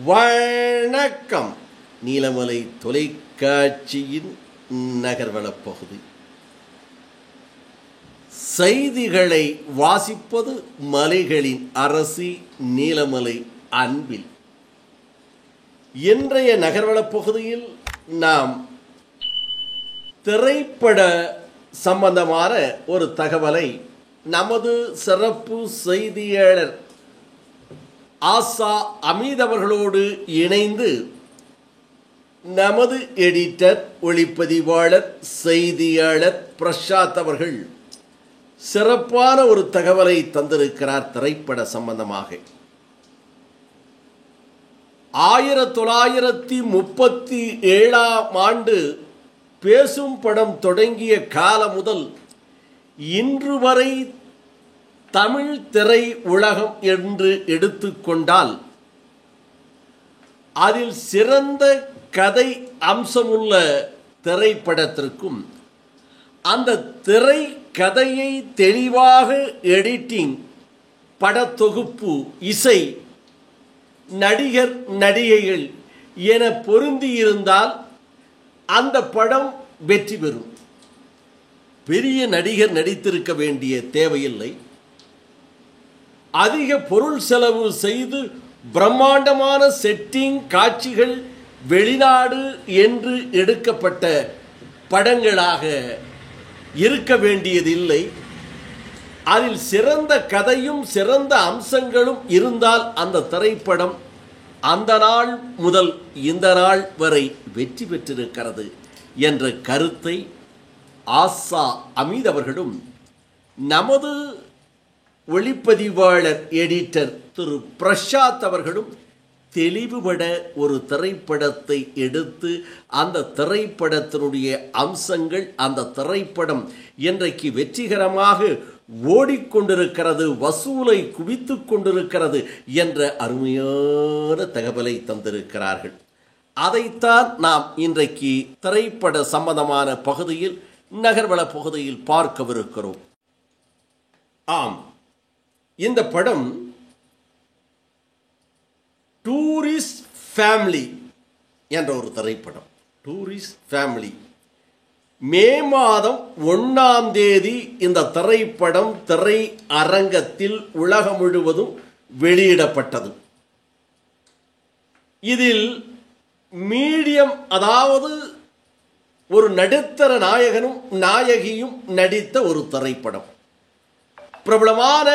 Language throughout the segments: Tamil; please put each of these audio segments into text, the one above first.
வணக்கம். நீலமலை தொலைக்காட்சியின் நகர்வளப் பகுதி. செய்திகளை வாசிப்பது மலைகளின் அரசி நீலமலை அன்பில். இன்றைய நகர்வளப் பகுதியில் நாம் திரைப்பட சம்பந்தமான ஒரு தகவலை நமது சிறப்பு செய்தியாளர் ஆசா அமீத் அவர்களோடு இணைந்து நமது எடிட்டர், ஒளிப்பதிவாளர், செய்தியாளர் பிரசாத் அவர்கள் சிறப்பான ஒரு தகவலை தந்திருக்கிறார். திரைப்பட சம்பந்தமாக 1937ஆம் ஆண்டு பேசும் படம் தொடங்கிய காலம் முதல் இன்று வரை தமிழ் திரை உலகம் என்று எடுத்துக்கொண்டால் அதில் சிறந்த கதை அம்சமுள்ள திரைப்படத்திற்கும் அந்த திரை கதையை தெளிவாக எடிட்டிங், படத்தொகுப்பு, இசை, நடிகர் நடிகைகள் என பொருந்தியிருந்தால் அந்த படம் வெற்றி பெறும். பெரிய நடிகர் நடித்திருக்க வேண்டிய தேவையில்லை. அதிக பொருள் செலவு செய்து பிரம்மாண்டமான செட்டிங், காட்சிகள், வெளிநாடு என்று எடுக்கப்பட்ட படங்களாக இருக்க வேண்டியதில்லை. அதில் சிறந்த கதையும் சிறந்த அம்சங்களும் இருந்தால் அந்த திரைப்படம் அந்த நாள் முதல் இந்த நாள் வரை வெற்றி பெற்றிருக்கிறது என்ற கருத்தை ஆசா அமீத் அவர்களும் நமது ஒளிப்பதிவாளர், எடிட்டர் திரு பிரசாத் அவர்களும் தெளிவுபட ஒரு திரைப்படத்தை எடுத்து அந்த திரைப்படத்தினுடைய அம்சங்கள், அந்த திரைப்படம் இன்றைக்கு வெற்றிகரமாக ஓடிக்கொண்டிருக்கிறது, வசூலை குவித்து கொண்டிருக்கிறது என்ற அருமையான தகவலை தந்திருக்கிறார்கள். அதைத்தான் நாம் இன்றைக்கு திரைப்பட சம்பந்தமான பகுதியில், நகர்வள பகுதியில் பார்க்கவிருக்கிறோம். ஆம், இந்த படம் டூரிஸ்ட் ஃபேமிலி என்ற ஒரு திரைப்படம். டூரிஸ்ட் ஃபேமிலி மே மாதம் 1ஆம் தேதி இந்த திரைப்படம் திரை அரங்கத்தில் உலகம் முழுவதும் வெளியிடப்பட்டது. இதில் மீடியம், அதாவது ஒரு நடுத்தர நாயகனும் நாயகியும் நடித்த ஒரு திரைப்படம். பிரபலமான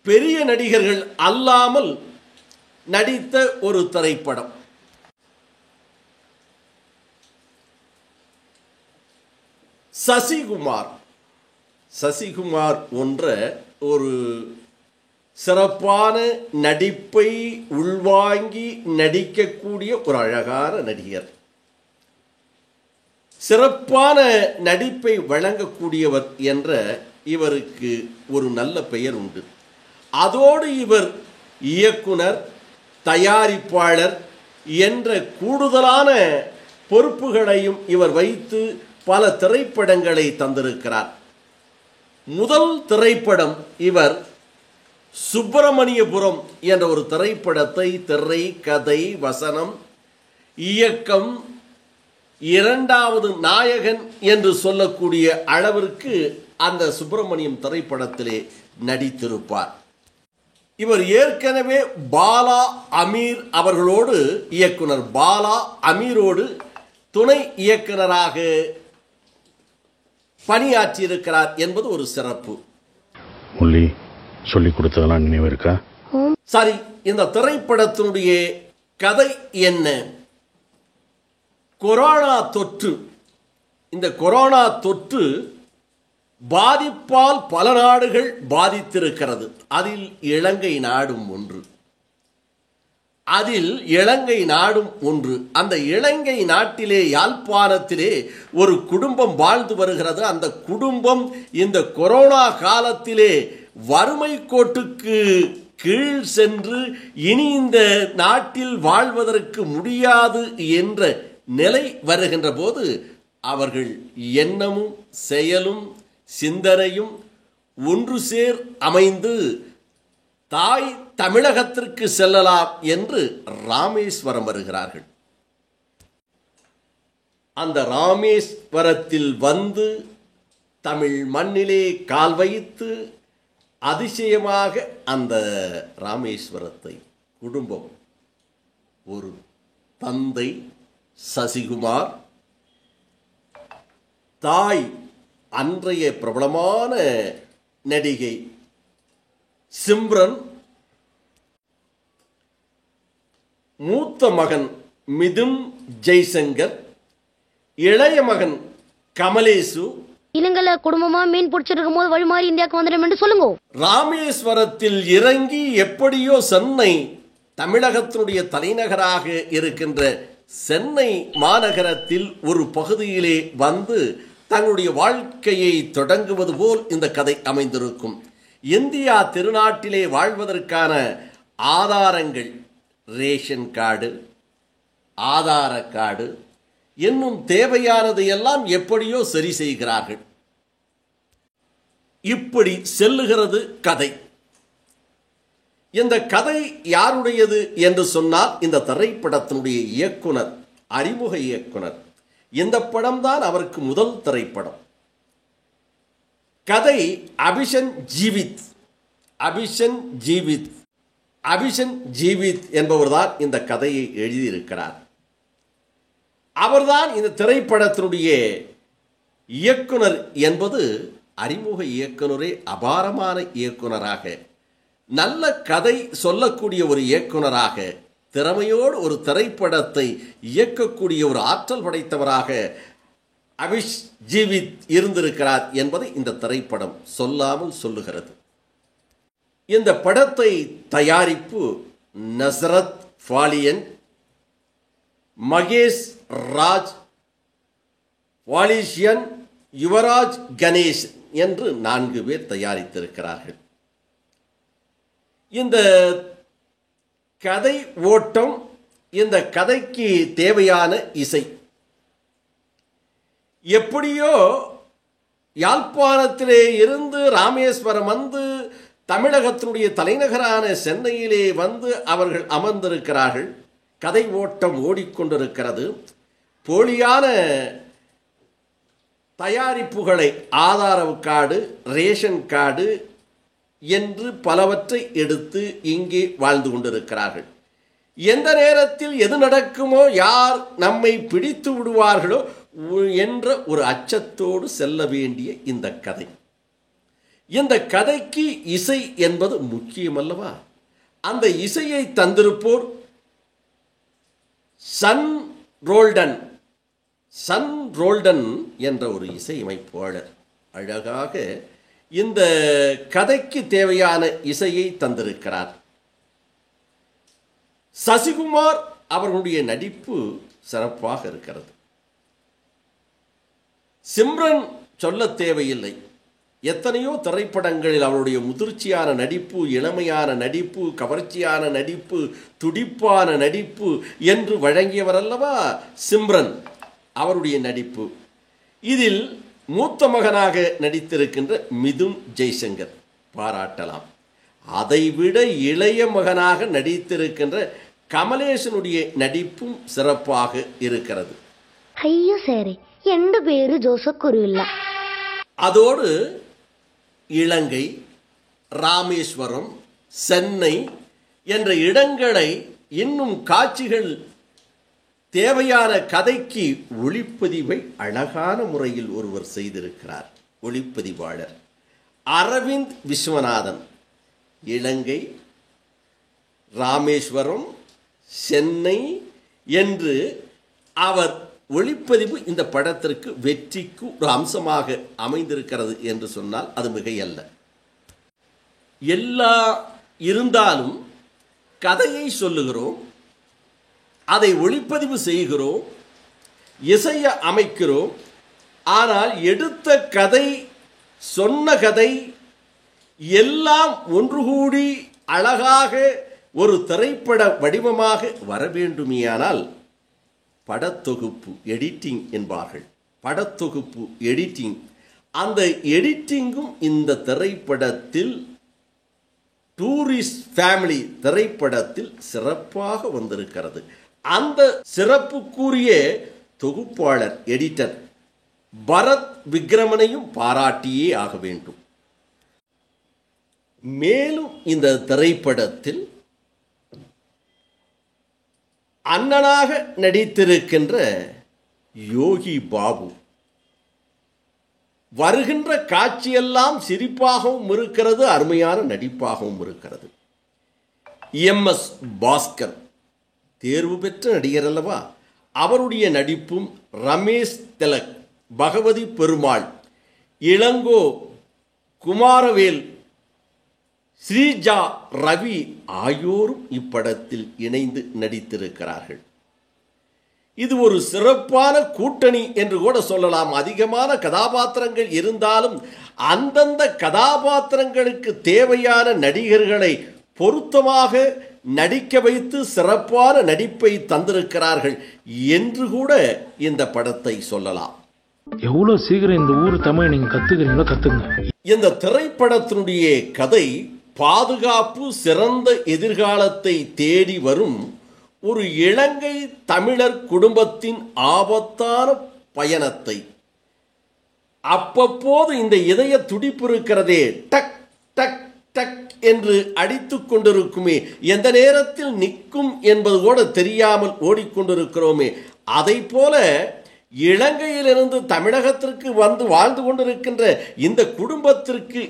பெரிய நடிகர்கள் அல்லாமல் நடித்த ஒரு திரைப்படம். சசிகுமார் போன்ற ஒரு சிறப்பான நடிப்பை உள்வாங்கி நடிக்கக்கூடிய ஒரு அழகான நடிகர், சிறப்பான நடிப்பை வழங்கக்கூடியவர் என்ற இவருக்கு ஒரு நல்ல பெயர் உண்டு. அதோடு இவர் இயக்குனர், தயாரிப்பாளர் என்ற கூடுதலான பொறுப்புகளையும் இவர் வைத்து பல திரைப்படங்களை தந்திருக்கிறார். முதல் திரைப்படம் இவர் சுப்பிரமணியபுரம் என்ற ஒரு திரைப்படத்தை திரை, கதை, வசனம், இயக்கம், இரண்டாவது நாயகன் என்று சொல்லக்கூடிய அளவிற்கு அந்த சுப்பிரமணியம் திரைப்படத்திலே நடித்திருப்பார். இவர் ஏற்கனவே பாலா அமீர் அவர்களோடு, இயக்குனர் பாலா அமீரோடு துணை இயக்குனராக பணியாற்றியிருக்கிறார் என்பது ஒரு சிறப்பு. சொல்லிக் கொடுத்ததெல்லாம் நினைவு இருக்கா? சரி, இந்த திரைப்படத்தினுடைய கதை என்ன? கொரோனா தொற்று. இந்த கொரோனா தொற்று பாதிப்பால் பல நாடுகள் பாதித்திருக்கிறது. அதில் இலங்கை நாடும் ஒன்று. அந்த இலங்கை நாட்டிலே, யாழ்ப்பாணத்திலே ஒரு குடும்பம் வாழ்ந்து வருகிறது. அந்த குடும்பம் இந்த கொரோனா காலத்திலே வறுமை கோட்டுக்கு கீழ் சென்று இனி இந்த நாட்டில் வாழ்வதற்கு முடியாது என்ற நிலை வருகின்ற போது அவர்கள் எண்ணமும் செயலும் சிந்தனையும் ஒன்று சேர் அமைந்து தாய் தமிழகத்திற்கு செல்லலாம் என்று ராமேஸ்வரம் வருகிறார்கள். அந்த ராமேஸ்வரத்தில் வந்து தமிழ் மண்ணிலே கால் வைத்து அதிசயமாக அந்த ராமேஸ்வரத்தை குடும்பம், ஒரு தந்தை சசிகுமார், தாய் அன்றைய பிரபலமான நடிகை சிம்ரன், மூத்த மகன் மிதுன் ஜெய்சங்கர், இளைய மகன் கமலேசு. இலங்கையில குடும்பமா மீன் பிடிச்சிட்டு இருக்கும் போது வழி மாறி இந்தியாவுக்கு வந்துடும் என்று சொல்லுங்க. ராமேஸ்வரத்தில் இறங்கி எப்படியோ சென்னை, தமிழகத்தினுடைய தலைநகராக இருக்கின்ற சென்னை மாநகரத்தில் ஒரு பகுதியிலே வந்து தங்களுடைய வாழ்க்கையை தொடங்குவது போல் இந்த கதை அமைந்திருக்கும். இந்தியா திருநாட்டிலே வாழ்வதற்கான ஆதாரங்கள், ரேஷன் கார்டு, ஆதார கார்டு இன்னும் தேவையானது எல்லாம் எப்படியோ சரி செய்கிறார்கள். இப்படி செல்லுகிறது கதை. இந்த கதை யாருடையது என்று சொன்னால், இந்த திரைப்படத்தினுடைய இயக்குனர், அறிமுக இயக்குனர். இந்த படம்தான் அவருக்கு முதல் திரைப்படம். கதை அபிஷன் ஜீவித். அபிஷன் ஜீவித் என்பவர்தான் இந்த கதையை எழுதியிருக்கிறார். அவர்தான் இந்த திரைப்படத்தினுடைய இயக்குனர் என்பது அறிமுக இயக்குனரே அபாரமான இயக்குனராக, நல்ல கதை சொல்லக்கூடிய ஒரு இயக்குனராக, திறமையோடு ஒரு திரைப்படத்தை இயக்கக்கூடிய ஒரு ஆற்றல் படைத்தவராக அபிஷ் ஜீவித் இருந்திருக்கிறார் என்பதை இந்த திரைப்படம் சொல்லாமல் சொல்லுகிறது. இந்த படத்தை தயாரிப்பு நஸ்ரத் ஃபாலியன், மகேஷ் ராஜ், வாலிஷியன், யுவராஜ் கணேஷ் என்று 4 பேர் தயாரித்திருக்கிறார்கள். இந்த கதை ஓட்டம், இந்த கதைக்கு தேவையான இசை, எப்படியோ யாழ்ப்பாணத்திலே இருந்து ராமேஸ்வரம் வந்து தமிழகத்தினுடைய தலைநகரான சென்னையிலே வந்து அவர்கள் அமர்ந்திருக்கிறார்கள். கதை ஓட்டம் ஓடிக்கொண்டிருக்கிறது. போலியான தயாரிப்புகளை, ஆதார கார்டு, ரேஷன் கார்டு என்று பலவற்றை எடுத்து இங்கே வாழ்ந்து கொண்டிருக்கிறார்கள். எந்த நேரத்தில் எது நடக்குமோ, யார் நம்மை பிடித்து விடுவார்களோ என்ற ஒரு அச்சத்தோடு செல்ல வேண்டிய இந்த கதை. இந்த கதைக்கு இசை என்பது முக்கியமல்லவா? அந்த இசையை தந்திருப்போர் சன் ரோல்டன் என்ற ஒரு இசையமைப்பாளர். அழகாக இந்த கதைக்கு தேவையான இசையை தந்திருக்கிறார். சசிகுமார் அவர்களுடைய நடிப்பு சிறப்பாக இருக்கிறது. சிம்ரன் சொல்ல தேவையில்லை. எத்தனையோ திரைப்படங்களில் அவருடைய முதிர்ச்சியான நடிப்பு, இளமையான நடிப்பு, கவர்ச்சியான நடிப்பு, துடிப்பான நடிப்பு என்று வழங்கியவர் அல்லவா சிம்ரன். அவருடைய நடிப்பு, இதில் மூத்த மகனாக நடித்திருக்கின்ற மிதுன் ஜெய்சங்கர் பாராட்டலாம். அதைவிட இளைய மகனாக நடித்திருக்கின்ற கமலேசனுடைய நடிப்பும் சிறப்பாக இருக்கிறது. ஐயோ சரி, எந்த பேரு ஜோசக்குரு இல்ல. அதோடு இலங்கை, ராமேஸ்வரம், சென்னை என்ற இடங்களை இன்னும் காட்சிகள் தேவையான கதைக்கு ஒளிப்பதிவை அழகான முறையில் ஒருவர் செய்திருக்கிறார். ஒளிப்பதிவாளர் அரவிந்த் விஸ்வநாதன். இலங்கை, ராமேஸ்வரம், சென்னை என்று அவர் ஒளிப்பதிவு இந்த படத்திற்கு வெற்றிக்கு ஒரு அம்சமாக அமைந்திருக்கிறது என்று சொன்னால் அது மிகையல்ல. எல்லா இருந்தாலும் கதையை சொல்லுகிறோம், அதை ஒளிப்பதிவு செய்கிறோம், இசையை அமைக்கிறோம். ஆனால் எடுத்த கதை, சொன்ன கதை எல்லாம் ஒன்று கூடி அழகாக ஒரு திரைப்பட வடிவமாக வர வேண்டுமேயானால் படத்தொகுப்பு, எடிட்டிங் என்பார்கள். படத்தொகுப்பு, எடிட்டிங். அந்த எடிட்டிங்கும் இந்த திரைப்படத்தில் டூரிஸ்ட் ஃபேமிலி திரைப்படத்தில் சிறப்பாக வந்திருக்கிறது. அந்த சிறப்புக்குரிய தொகுப்பாளர் எடிட்டர் பரத் விக்ரமனையும் பாராட்டியே ஆக வேண்டும். மேலும் இந்த திரைப்படத்தில் அண்ணனாக நடித்திருக்கின்ற யோகி பாபு வருகின்ற காட்சியெல்லாம் சிரிப்பாகவும் இருக்கிறது, அருமையான நடிப்பாகவும் இருக்கிறது. எம்.எஸ். பாஸ்கர் தேர்வு பெற்ற நடிகர் அல்லவா, அவருடைய நடிப்பும் ரமேஷ் திலக், பகவதி பெருமாள், இளங்கோ, குமாரவேல், ஸ்ரீஜா ரவி ஆகியோரும் இப்படத்தில் இணைந்து நடித்திருக்கிறார்கள். இது ஒரு சிறப்பான கூட்டணி என்று கூட சொல்லலாம். அதிகமான கதாபாத்திரங்கள் இருந்தாலும் அந்தந்த கதாபாத்திரங்களுக்கு தேவையான நடிகர்களை பொருத்தமாக நடிக்க வைத்து சிறப்பான நடிப்பை தந்திருக்கிறார்கள் என்று கூட இந்த படத்தை சொல்லலாம். எவ்வளவு சீக்கிரம் இந்த ஊர் தமிழ் நீங்க கத்துக்கிறீங்களோ கத்துங்க. இந்த திரைப்படத்தினுடைய கதை பாதுகாப்பு, சிறந்த எதிர்காலத்தை தேடி வரும் ஒரு இலங்கை தமிழர் குடும்பத்தின் ஆபத்தான பயணத்தை, அப்பப்போது இந்த இதய துடிப்பு இருக்கிறதே, டக் டக் டக் என்று அடித்துக் கொண்டிருக்குமே, எந்த நேரத்தில் நிற்கும் என்பது கூட தெரியாமல் ஓடிக்கொண்டிருக்கிறோமே, அதை போல இலங்கையிலிருந்து தமிழகத்திற்கு வந்து வாழ்ந்து கொண்டிருக்கின்ற இந்த குடும்பத்திற்கு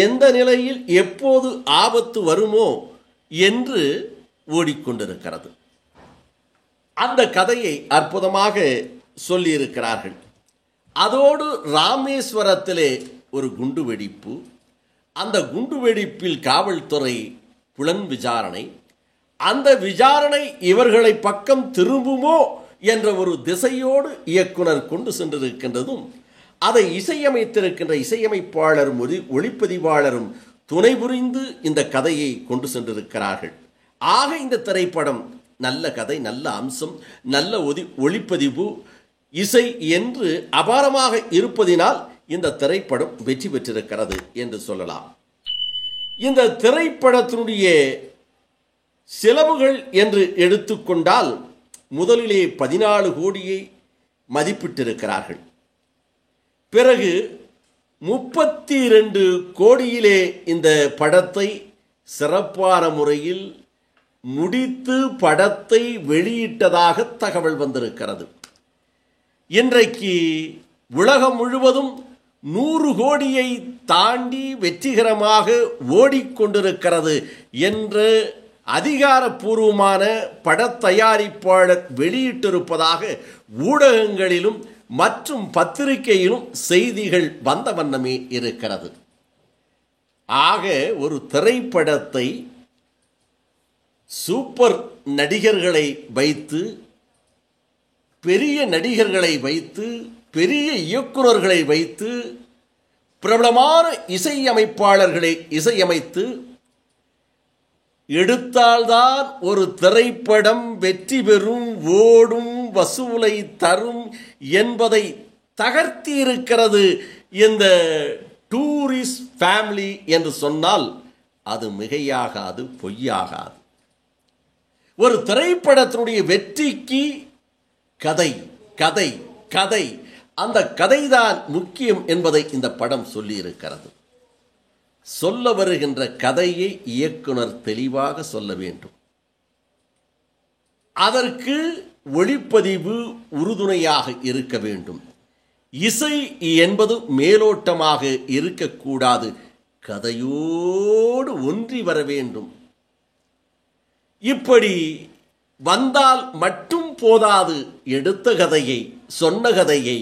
எந்த நிலையில் எப்போது ஆபத்து வருமோ என்று ஓடிக்கொண்டிருக்கிறது. அந்த கதையை அற்புதமாக சொல்லியிருக்கிறார்கள். அதோடு ராமேஸ்வரத்திலே ஒரு குண்டு வெடிப்பு, அந்த குண்டு வெடிப்பில் காவல்துறை புலன் விசாரணை, அந்த விசாரணை இவர்களை பக்கம் திரும்புமோ என்ற ஒரு திசையோடு இயக்குனர் கொண்டு சென்றிருக்கின்றதும், அதை இசையமைத்திருக்கின்ற இசையமைப்பாளரும் ஒளிப்பதிவாளரும் துணை புரிந்து இந்த கதையை கொண்டு சென்றிருக்கிறார்கள். ஆக இந்த திரைப்படம் நல்ல கதை, நல்ல அம்சம், நல்ல ஒளிப்பதிவு, இசை என்று அபாரமாக இருப்பதினால் இந்த திரைப்படம் வெற்றி பெற்றிருக்கிறது என்று சொல்லலாம். இந்த திரைப்படத்தினுடைய செலவுகள் என்று எடுத்துக்கொண்டால் முதலிலே 14 கோடியை மதிப்பிட்டிருக்கிறார்கள். பிறகு 32 கோடியிலே இந்த படத்தை சிறப்பான முறையில் முடித்து படத்தை வெளியிட்டதாக தகவல் வந்திருக்கிறது. இன்றைக்கு உலகம் முழுவதும் 100 கோடியை தாண்டி வெற்றிகரமாக ஓடிக்கொண்டிருக்கிறது என்று அதிகாரப்பூர்வமான படத்தயாரிப்பாளர் வெளியிட்டிருப்பதாக ஊடகங்களிலும் மற்றும் பத்திரிகையிலும் செய்திகள் வந்த வண்ணமே இருக்கிறது. ஆக ஒரு திரைப்படத்தை சூப்பர் நடிகர்களை வைத்து, பெரிய நடிகர்களை வைத்து, பெரிய இயக்குநர்களை வைத்து, பிரபலமான இசையமைப்பாளர்களை இசையமைத்து எடுத்தால்தான் ஒரு திரைப்படம் வெற்றி பெறும், ஓடும், வசூலை தரும் என்பதை தகர்த்தி இருக்கிறது இந்த டூரிஸ்ட் ஃபேமிலி என்று சொன்னால் அது மிகையாகாது, பொய்யாகாது. ஒரு திரைப்படத்தினுடைய வெற்றிக்கு கதை கதை கதை, அந்த கதைதான் முக்கியம் என்பதை இந்த படம் சொல்லியிருக்கிறது. சொல்ல வருகின்ற கதையை இயக்குனர் தெளிவாக சொல்ல வேண்டும். அதற்கு ஒளிப்பதிவு உறுதுணையாக இருக்க வேண்டும். இசை என்பது மேலோட்டமாக இருக்கக்கூடாது, கதையோடு ஒன்றி வர வேண்டும். இப்படி வந்தால் மட்டும் போதாது, எடுத்த கதையை, சொன்ன கதையை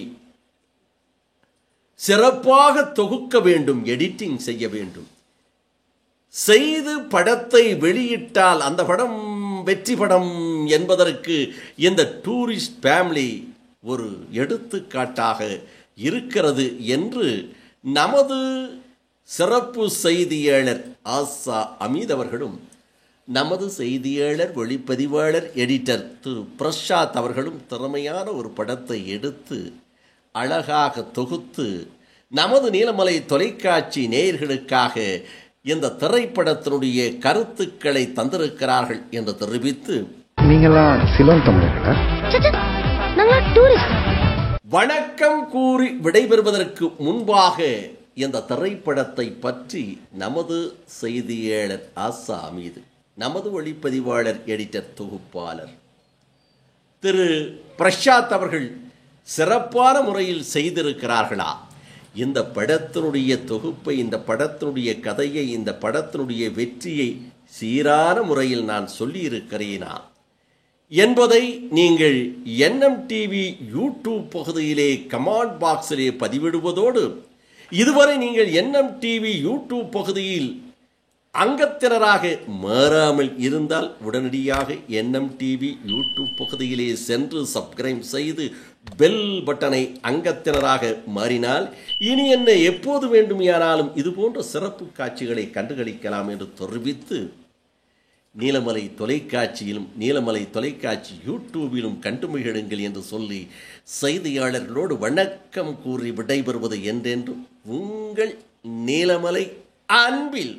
சிறப்பாக தொகுக்க வேண்டும், எடிட்டிங் செய்ய வேண்டும். செய்து படத்தை வெளியிட்டால் அந்த படம் வெற்றி படம் என்பதற்கு இந்த டூரிஸ்ட் ஃபேமிலி ஒரு எடுத்துக்காட்டாக இருக்கிறது என்று நமது சிறப்பு செய்தியாளர் ஆசா அமீத் அவர்களும், நமது செய்தியாளர், ஒளிப்பதிவாளர், எடிட்டர் திரு பிரசாத் அவர்களும் திறமையான ஒரு படத்தை எடுத்து அழகாக தொகுத்து நமது நீலமலை தொலைக்காட்சி நேயர்களுக்காக இந்த திரைப்படத்தினுடைய கருத்துக்களை தந்திருக்கிறார்கள் என்று தெரிவித்து, நீங்களாம் சிலோன் தமிழர்களா? நாங்களா டூரிஸ்ட். வணக்கம் கூறி விடைபெறுவதற்கு முன்பாக இந்த திரைப்படத்தை பற்றி நமது செய்தியாளர் ஆசா மீது, நமது ஒளிப்பதிவாளர் எடிட்டர் தொகுப்பாளர் திரு பிரசாத் அவர்கள் சிறப்பான முறையில் செய்திருக்கிறார்களா? இந்த படத்தினுடைய தொகுப்பை, இந்த படத்தினுடைய கதையை, இந்த படத்தினுடைய வெற்றியை சீரான முறையில் நான் சொல்லியிருக்கிறேனா என்பதை நீங்கள் NMTV யூடியூப் பகுதியிலே கமெண்ட் பாக்ஸிலே பதிவிடுவதோடு, இதுவரை நீங்கள் NMTV யூடியூப் பகுதியில் அங்கத்தினராக மாறாமல் இருந்தால் உடனடியாக NMTV யூடியூப் பகுதியிலே சென்று சப்ஸ்கிரைப் செய்து பெல் பட்டனை அங்கத்தினராக மாறினால் இனி என்ன எப்போது வேண்டுமானாலும் இதுபோன்ற சிறப்பு காட்சிகளை கண்டுகளிக்கலாம் என்று தெரிவித்து, நீலமலை தொலைக்காட்சியிலும் நீலமலை தொலைக்காட்சி யூடியூபிலும் கண்டு மகிழுங்கள் என்று சொல்லி செய்தியாளர்களோடு வணக்கம் கூறி விடைபெறுவது என்றென்றும் உங்கள் நீலமலை அன்பில்